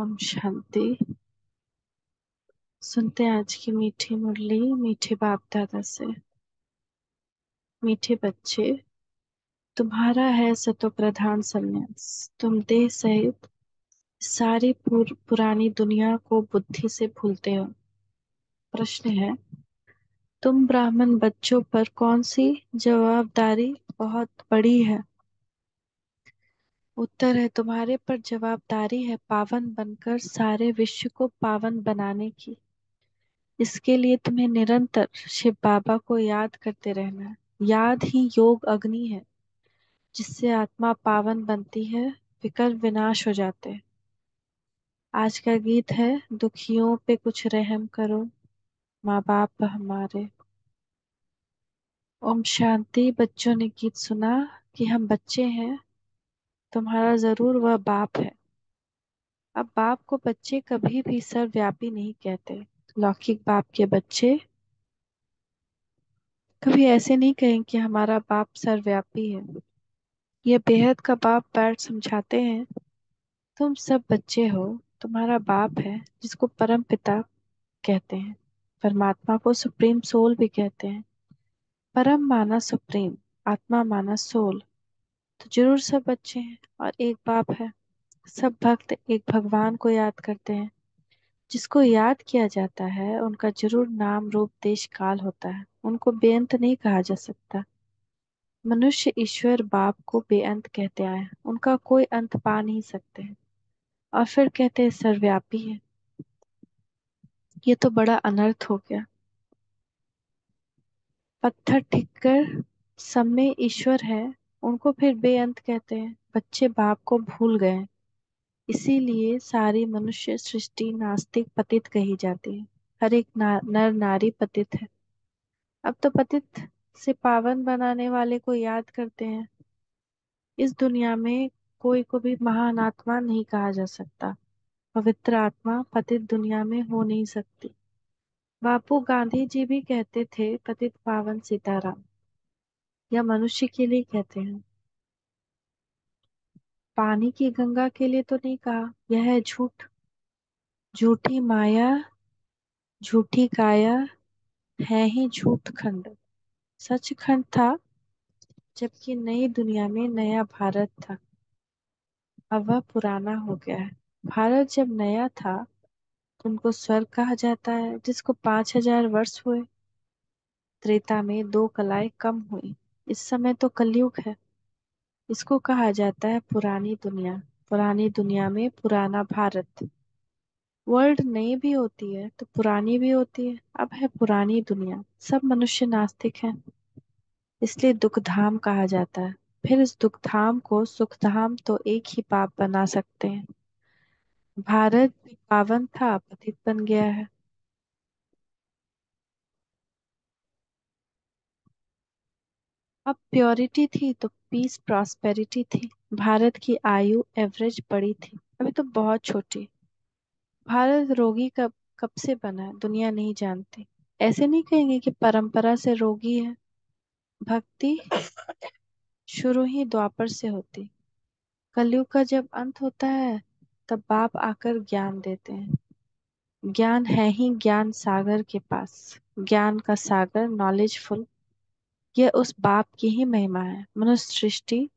ओम शांति। सुनते हैं आज की मीठी मुरली मीठे बाप दादा से। मीठे बच्चे, तुम्हारा है सतो प्रधान संन्यास। तुम देह सहित सारी पुरानी दुनिया को बुद्धि से भूलते हो। प्रश्न है, तुम ब्राह्मण बच्चों पर कौन सी जवाबदारी बहुत बड़ी है? उत्तर है, तुम्हारे पर जवाबदारी है पावन बनकर सारे विश्व को पावन बनाने की। इसके लिए तुम्हें निरंतर शिव बाबा को याद करते रहना है। याद ही योग अग्नि है जिससे आत्मा पावन बनती है, विकल्प विनाश हो जाते हैं। आज का गीत है, दुखियों पे कुछ रहम करो माँ बाप हमारे। ओम शांति। बच्चों ने गीत सुना कि हम बच्चे हैं, तुम्हारा जरूर वह बाप है। अब बाप को बच्चे कभी भी सर्वव्यापी नहीं कहते। लौकिक बाप के बच्चे कभी ऐसे नहीं कहें कि हमारा बाप सर्वव्यापी है। ये बेहद का बाप बैठ समझाते हैं, तुम सब बच्चे हो, तुम्हारा बाप है जिसको परम पिता कहते हैं। परमात्मा को सुप्रीम सोल भी कहते हैं। परम माना सुप्रीम, आत्मा माना सोल। तो जरूर सब बच्चे हैं और एक बाप है। सब भक्त एक भगवान को याद करते हैं। जिसको याद किया जाता है उनका जरूर नाम रूप देश काल होता है। उनको बेअंत नहीं कहा जा सकता। मनुष्य ईश्वर बाप को बेअंत कहते आए हैं। उनका कोई अंत पा नहीं सकते हैं और फिर कहते हैं सर्वव्यापी है। ये तो बड़ा अनर्थ हो गया। पत्थर ठिक्कर सब में ईश्वर है, उनको फिर बेअंत कहते हैं। बच्चे बाप को भूल गए, इसीलिए सारी मनुष्य सृष्टि नास्तिक पतित कही जाती है। हर एक नर नारी पतित है। अब तो पतित से पावन बनाने वाले को याद करते हैं। इस दुनिया में कोई को भी महान आत्मा नहीं कहा जा सकता। पवित्र आत्मा पतित दुनिया में हो नहीं सकती। बापू गांधी जी भी कहते थे पतित पावन सीताराम। या मनुष्य के लिए कहते हैं, पानी की गंगा के लिए तो नहीं कहा। यह है झूठ। झूठी माया, झूठी काया, है ही झूठ खंड। सच खंड था जबकि नई दुनिया में नया भारत था। अब वह पुराना हो गया है। भारत जब नया था तो उनको स्वर्ग कहा जाता है जिसको 5000 वर्ष हुए। त्रेता में 2 कलाएं कम हुई। इस समय तो कलयुग है। इसको कहा जाता है पुरानी दुनिया। पुरानी दुनिया में पुराना भारत। वर्ल्ड नई भी होती है तो पुरानी भी होती है। अब है पुरानी दुनिया। सब मनुष्य नास्तिक हैं, इसलिए दुखधाम कहा जाता है। फिर इस दुखधाम को सुखधाम तो एक ही पाप बना सकते हैं। भारत भी पावन था, पतित बन गया है। अब प्योरिटी थी तो पीस प्रॉस्पेरिटी थी। भारत की आयु एवरेज बड़ी थी, अभी तो बहुत छोटी। भारत रोगी कब कब से बना है दुनिया नहीं जानती। ऐसे नहीं कहेंगे कि परंपरा से रोगी है। भक्ति शुरू ही द्वापर से होती। कलयुग का जब अंत होता है तब बाप आकर ज्ञान देते हैं। ज्ञान है ही ज्ञान सागर के पास। ज्ञान का सागर नॉलेजफुल। यह उस बाप की ही महिमा है। मनुष्य सृष्टि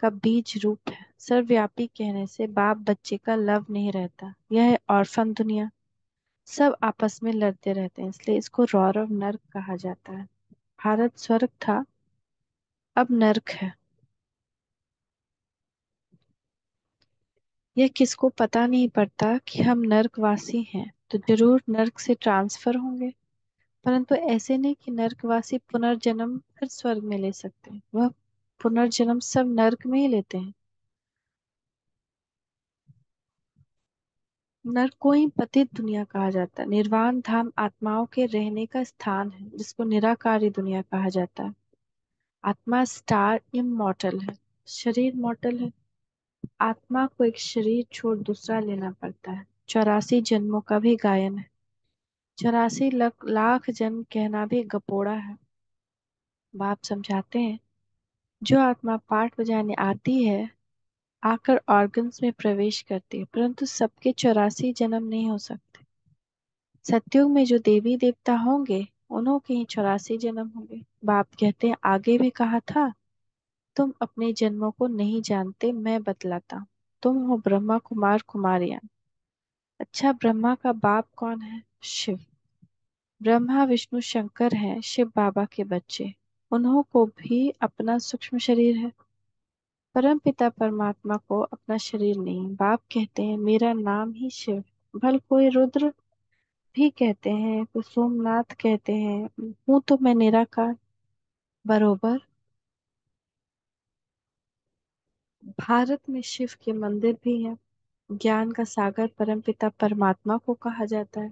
का बीज रूप है। सर्वव्यापी कहने से बाप बच्चे का लव नहीं रहता। यह है ऑर्फन दुनिया। सब आपस में लड़ते रहते हैं, इसलिए इसको रौरव नर्क कहा जाता है। भारत स्वर्ग था, अब नर्क है। यह किसको पता नहीं पड़ता कि हम नर्कवासी हैं तो जरूर नर्क से ट्रांसफर होंगे। परंतु ऐसे नहीं कि नर्कवासी पुनर्जन्म फिर स्वर्ग में ले सकते हैं। वह पुनर्जन्म सब नर्क में ही लेते हैं। नर्क को ही पतित दुनिया कहा जाता है। निर्वाण धाम आत्माओं के रहने का स्थान है जिसको निराकारी दुनिया कहा जाता है। आत्मा स्टार इमॉर्टल है, शरीर मॉर्टल है। आत्मा को एक शरीर छोड़ दूसरा लेना पड़ता है। 84 जन्मों का भी गायन है। 84 लाख जन्म कहना भी गपोड़ा है। बाप समझाते हैं, जो आत्मा पाठ बजाने आती है आकर ऑर्गन्स में प्रवेश करते, परंतु सबके 84 जन्म नहीं हो सकते। सत्युग में जो देवी देवता होंगे उन्हों के ही 84 जन्म होंगे। बाप कहते हैं आगे भी कहा था, तुम अपने जन्मों को नहीं जानते, मैं बतलाता हूँ। तुम हो ब्रह्मा कुमार कुमारियां। अच्छा, ब्रह्मा का बाप कौन है? शिव। ब्रह्मा विष्णु शंकर हैं शिव बाबा के बच्चे। उन्हों को भी अपना सूक्ष्म शरीर है। परम पिता परमात्मा को अपना शरीर नहीं। बाप कहते हैं मेरा नाम ही शिव। भल कोई रुद्र भी कहते हैं, कोई सोमनाथ कहते हैं, हूँ तो मैं निराकार। बरोबर। भारत में शिव के मंदिर भी हैं। ज्ञान का सागर परमपिता परमात्मा को कहा जाता है।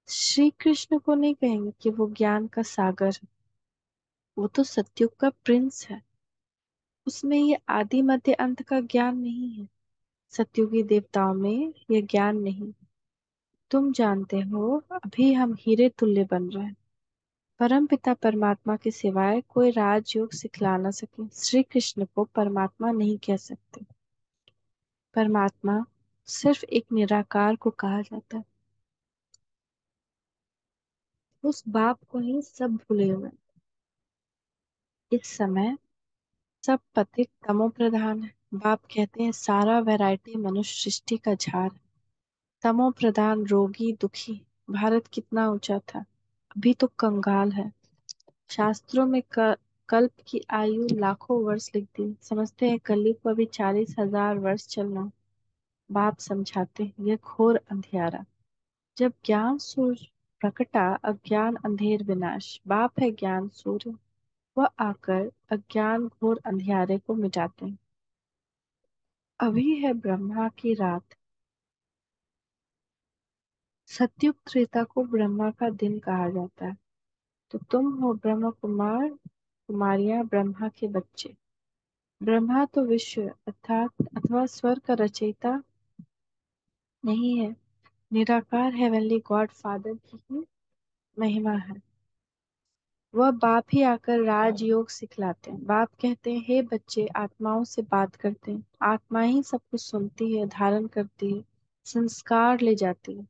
श्री कृष्ण को नहीं कहेंगे कि वो ज्ञान का सागर है। वो तो सतयुग का प्रिंस है। उसमें ये आदि मध्य अंत का ज्ञान नहीं है। सतयुगी देवताओं में ये ज्ञान नहीं। तुम जानते हो अभी हम हीरे तुल्य बन रहे हैं। परम पिता परमात्मा के सिवाय कोई राजयोग सिखला न सके। श्री कृष्ण को परमात्मा नहीं कह सकते। परमात्मा सिर्फ एक निराकार को कहा जाता है। उस बाप को ही सब भूले हुए हैं। इस समय सब पथिक तमो प्रधान है। बाप कहते हैं सारा वैरायटी मनुष्य सृष्टि का झार है। तमो प्रधान, रोगी, दुखी। भारत कितना ऊंचा था, अभी तो कंगाल है। शास्त्रों में कल्प की आयु लाखों वर्ष लिख दी। समझते हैं कलयुग को अभी 40,000 वर्ष चलना। बाप समझाते हैं यह घोर अंधियारा। जब ज्ञान सूर्य प्रकटा, अज्ञान अंधेर विनाश। बाप है ज्ञान सूर्य, वह आकर अज्ञान घोर अंधियारे को मिटाते हैं। अभी है ब्रह्मा की रात। सतयुग त्रेता को ब्रह्मा का दिन कहा जाता है। तो तुम हो ब्रह्म कुमार कुमारियां, ब्रह्मा के बच्चे। ब्रह्मा तो विश्व अर्थात अथवा स्वर का रचयिता नहीं है। निराकार हेवनली गॉड फादर की ही महिमा है। वह बाप ही आकर राजयोग सिखलाते हैं। बाप कहते हैं हे बच्चे, आत्माओं से बात करते हैं। आत्मा ही सब कुछ सुनती है, धारण करती है, संस्कार ले जाती है।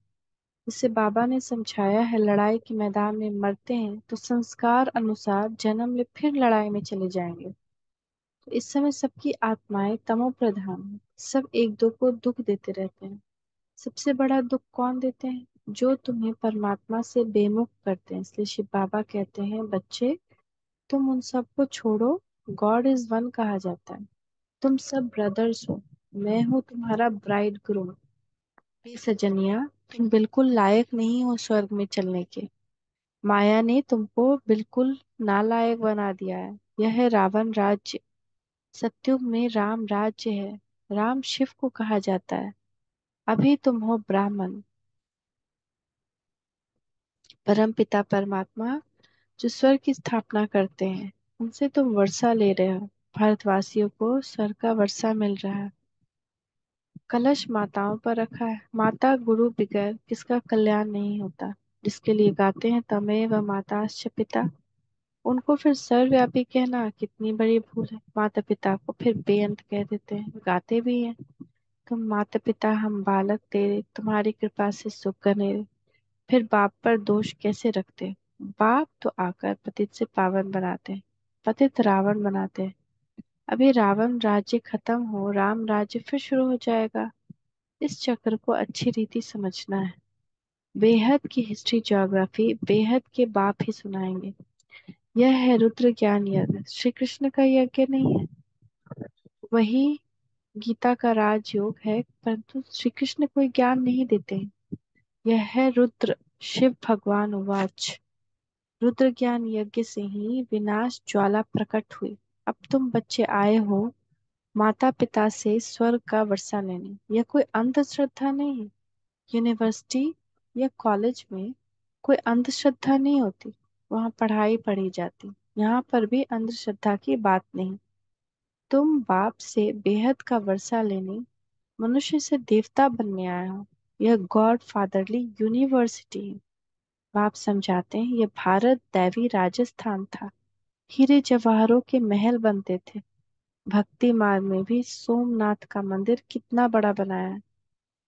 जिसे बाबा ने समझाया है लड़ाई के मैदान में मरते हैं तो संस्कार अनुसार जन्म ले फिर लड़ाई में चले जाएंगे। तो इस समय सबकी आत्माएं तमो प्रधान है। सब एक दो को दुख देते रहते हैं। सबसे बड़ा दुख कौन देते हैं? जो तुम्हें परमात्मा से बेमुख करते हैं। इसलिए शिव बाबा कहते हैं बच्चे, तुम उन सबको छोड़ो। गॉड इज वन कहा जाता है। तुम सब ब्रदर्स हो। मैं हूँ तुम्हारा ब्राइड ग्रूम। हे सजनिया, तुम बिल्कुल लायक नहीं हो स्वर्ग में चलने के। माया ने तुमको बिल्कुल नालायक बना दिया है। यह है रावण राज्य। सत्युग में राम राज्य है। राम शिव को कहा जाता है। अभी तुम हो ब्राह्मण। परम पिता परमात्मा जो स्वर्ग की स्थापना करते हैं, उनसे तुम वर्षा ले रहे हो। भारतवासियों को स्वर्ग का वर्षा मिल रहा है। कलश माताओं पर रखा है। माता गुरु बगैर किसका कल्याण नहीं होता। जिसके लिए गाते हैं तमेव माताश्च पिता, उनको फिर सर्वव्यापी कहना कितनी बड़ी भूल है। माता पिता को फिर बेअंत कह देते हैं, गाते भी हैं। तुम माता पिता हम बालक तेरे, तुम्हारी कृपा से सुख गनेरे। फिर बाप पर दोष कैसे रखते? बाप तो आकर पतित से पावन बनाते हैं, पतित रावण बनाते हैं। अभी रावण राज्य खत्म हो, राम राज्य फिर शुरू हो जाएगा। इस चक्र को अच्छी रीति समझना है। बेहद की हिस्ट्री ज्योग्राफी बेहद के बाप ही सुनाएंगे। यह है रुद्र ज्ञान यज्ञ। श्री कृष्ण का यज्ञ नहीं है, वही गीता का राजयोग है, परंतु श्री कृष्ण कोई ज्ञान नहीं देते हैं। यह है रुद्र। शिव भगवान उवाच, रुद्र ज्ञान यज्ञ से ही विनाश ज्वाला प्रकट हुई। अब तुम बच्चे आए हो माता पिता से स्वर्ग का वर्षा लेने। यह कोई अंधश्रद्धा नहीं है। यूनिवर्सिटी या कॉलेज में कोई अंधश्रद्धा नहीं होती, वहाँ पढ़ाई पढ़ी जाती। यहाँ पर भी अंधश्रद्धा की बात नहीं। तुम बाप से बेहद का वर्षा लेने, मनुष्य से देवता बनने आए हो। यह गॉड फादरली यूनिवर्सिटी है। बाप समझाते हैं यह भारत दैवी राजस्थान था। हीरे जवाहरों के महल बनते थे। भक्ति मार्ग में भी सोमनाथ का मंदिर कितना बड़ा बनाया है।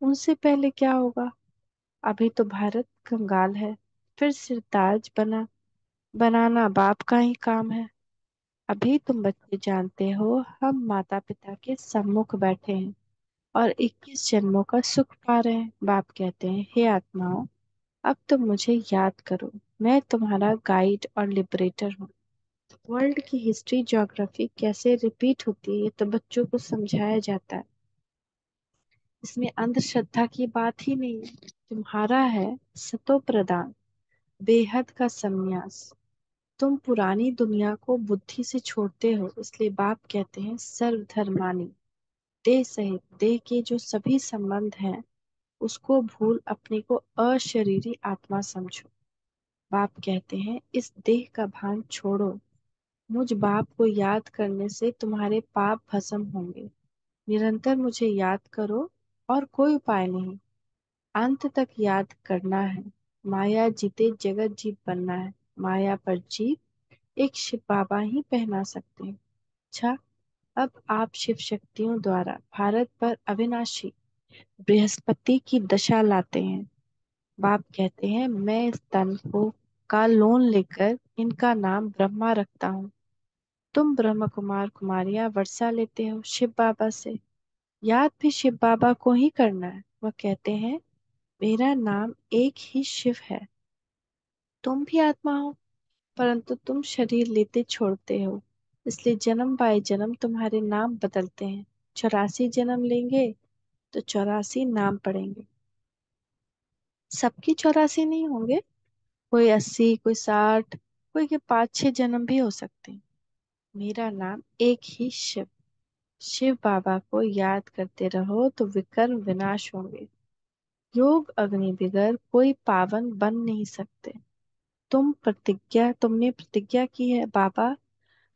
उनसे पहले क्या होगा? अभी तो भारत कंगाल है, फिर सिरताज बनाना बाप का ही काम है। अभी तुम बच्चे जानते हो, हम माता पिता के सम्मुख बैठे हैं और 21 जन्मों का सुख पा रहे हैं। बाप कहते हैं, हे आत्माओं, अब तुम मुझे याद करो। मैं तुम्हारा गाइड और लिबरेटर हूँ। वर्ल्ड की हिस्ट्री ज्योग्राफी कैसे रिपीट होती है, ये तो बच्चों को समझाया जाता है। इसमें अंधश्रद्धा की बात ही नहीं है। तुम्हारा है सतो प्रदान, बेहद का संन्यास। तुम पुरानी दुनिया को बुद्धि से छोड़ते हो, इसलिए बाप कहते हैं सर्वधर्मानी। देह सहित देह के जो सभी संबंध हैं उसको भूल अपने को अशरीरी आत्मा समझो। बाप कहते हैं इस देह का भान छोड़ो। मुझ बाप को याद करने से तुम्हारे पाप भस्म होंगे। निरंतर मुझे याद करो और कोई उपाय नहीं। अंत तक याद करना है। माया जीते जगत जीत बनना है। माया पर जीत एक शिव बाबा ही पहना सकते हैं। अच्छा, अब आप शिव शक्तियों द्वारा भारत पर अविनाशी बृहस्पति की दशा लाते हैं। बाप कहते हैं मैं इस तन को का लोन लेकर इनका नाम ब्रह्मा रखता हूँ। तुम ब्रह्म कुमार कुमारियां वर्षा लेते हो शिव बाबा से। याद भी शिव बाबा को ही करना है। वह कहते हैं मेरा नाम एक ही शिव है। तुम भी आत्मा हो, परंतु तुम शरीर लेते छोड़ते हो, इसलिए जन्म बाय जन्म तुम्हारे नाम बदलते हैं। 84 जन्म लेंगे तो 84 नाम पड़ेंगे। सबके 84 नहीं होंगे, कोई 80, कोई 60, कोई के 5-6 जन्म भी हो सकते हैं। मेरा नाम एक ही शिव। शिव बाबा को याद करते रहो तो विकर्म विनाश होंगे। योग अग्नि बिगर कोई पावन बन नहीं सकते। तुमने प्रतिज्ञा की है बाबा,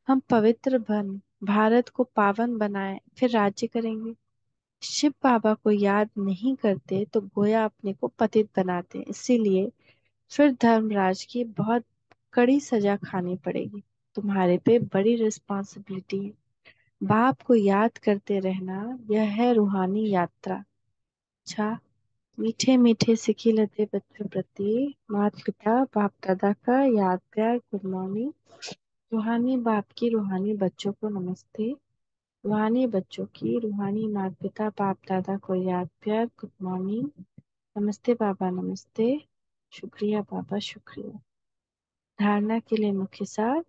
हम पवित्र बन भारत को पावन बनाएं, फिर राज्य करेंगे। शिव बाबा को याद नहीं करते तो गोया अपने को पतित बनाते हैं। इसीलिए फिर धर्मराज की बहुत कड़ी सजा खानी पड़ेगी। तुम्हारे पे बड़ी रिस्पॉन्सिबिलिटी है। बाप को याद करते रहना, यह है रूहानी यात्रा। अच्छा, मीठे मीठे सिखिलते बच्चों प्रति माता पिता बाप दादा का याद प्यार गुड मॉर्निंग। रूहानी बाप की रूहानी बच्चों को नमस्ते। रूहानी बच्चों की रूहानी माता पिता बाप दादा को याद प्यार गुड मॉर्निंग। नमस्ते बाबा नमस्ते। शुक्रिया बाबा शुक्रिया। धारणा के लिए मुख्य सार,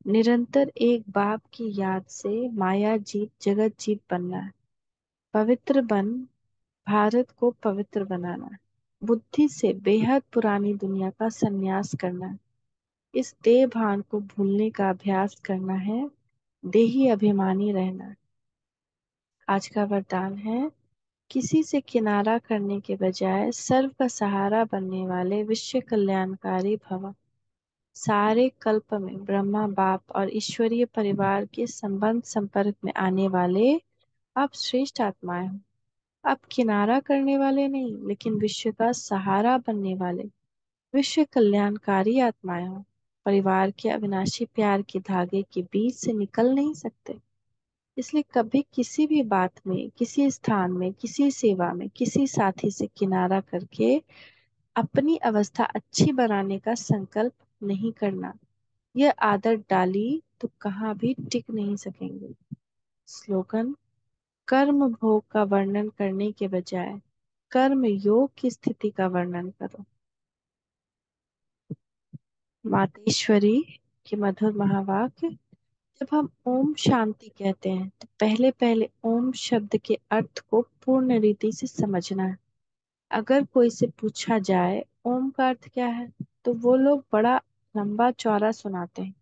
निरंतर एक बाप की याद से माया जीत जगत जीत बनना है। पवित्र बन भारत को पवित्र बनाना है। बुद्धि से बेहद पुरानी दुनिया का संन्यास करना है। इस देह भान को भूलने का अभ्यास करना है। देही अभिमानी रहना है। आज का वरदान है, किसी से किनारा करने के बजाय सर्व का सहारा बनने वाले विश्व कल्याणकारी भव। सारे कल्प में ब्रह्मा बाप और ईश्वरीय परिवार के संबंध संपर्क में आने वाले आप श्रेष्ठ आत्माएं हो। आप किनारा करने वाले नहीं, लेकिन विश्व का सहारा बनने वाले विश्व कल्याणकारी आत्माएं हो। परिवार के अविनाशी प्यार के धागे के बीच से निकल नहीं सकते। इसलिए कभी किसी भी बात में, किसी स्थान में, किसी सेवा में, किसी साथी से किनारा करके अपनी अवस्था अच्छी बनाने का संकल्प नहीं करना। यह आदत डाली तो कहाँ भी टिक नहीं सकेंगे। स्लोगन, कर्म भोग का वर्णन करने के बजाय कर्म योग की स्थिति का वर्णन करो। मातेश्वरी के मधुर महावाक्य, जब हम ओम शांति कहते हैं तो पहले पहले ओम शब्द के अर्थ को पूर्ण रीति से समझना है। अगर कोई से पूछा जाए ओम का अर्थ क्या है, तो वो लोग बड़ा लंबा चौड़ा सुनाते हैं।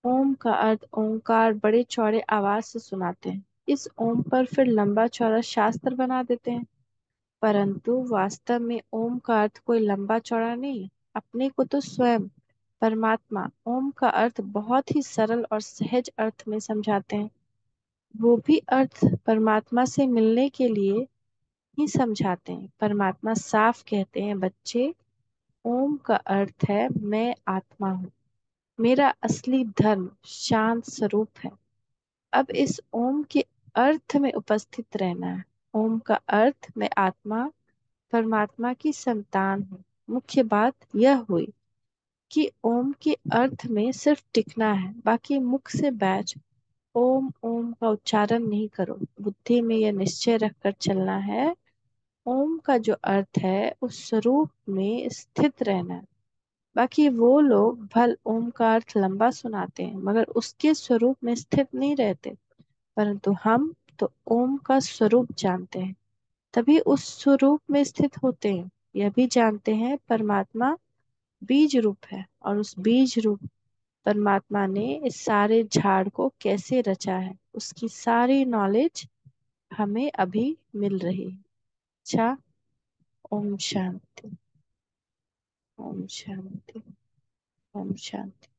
ओम का अर्थ ओंकार बड़े चौड़े आवाज से सुनाते हैं। इस ओम पर फिर लंबा चौड़ा शास्त्र बना देते हैं। परंतु वास्तव में ओम का अर्थ कोई लंबा चौड़ा नहीं, अपने को तो स्वयं परमात्मा ओम का अर्थ बहुत ही सरल और सहज अर्थ में समझाते हैं। वो भी अर्थ परमात्मा से मिलने के लिए ही समझाते हैं। परमात्मा साफ कहते हैं, बच्चे, ओम का अर्थ है मैं आत्मा हूँ। मेरा असली धर्म शांत स्वरूप है। अब इस ओम के अर्थ में उपस्थित रहना है। ओम का अर्थ मैं आत्मा परमात्मा की संतान हूँ। मुख्य बात यह हुई कि ओम के अर्थ में सिर्फ टिकना है, बाकी मुख से बैच ओम ओम का उच्चारण नहीं करो। बुद्धि में यह निश्चय रखकर चलना है, ओम का जो अर्थ है उस स्वरूप में स्थित रहना है। बाकी वो लोग भल ओम का अर्थ लंबा सुनाते हैं मगर उसके स्वरूप में स्थित नहीं रहते, परंतु हम तो ओम का स्वरूप जानते हैं, तभी उस स्वरूप में स्थित होते हैं। यह भी जानते हैं परमात्मा बीज रूप है और उस बीज रूप परमात्मा ने इस सारे झाड़ को कैसे रचा है, उसकी सारी नॉलेज हमें अभी मिल रही है। अच्छा। ओम शांति। ओम शांति। ओम शांति।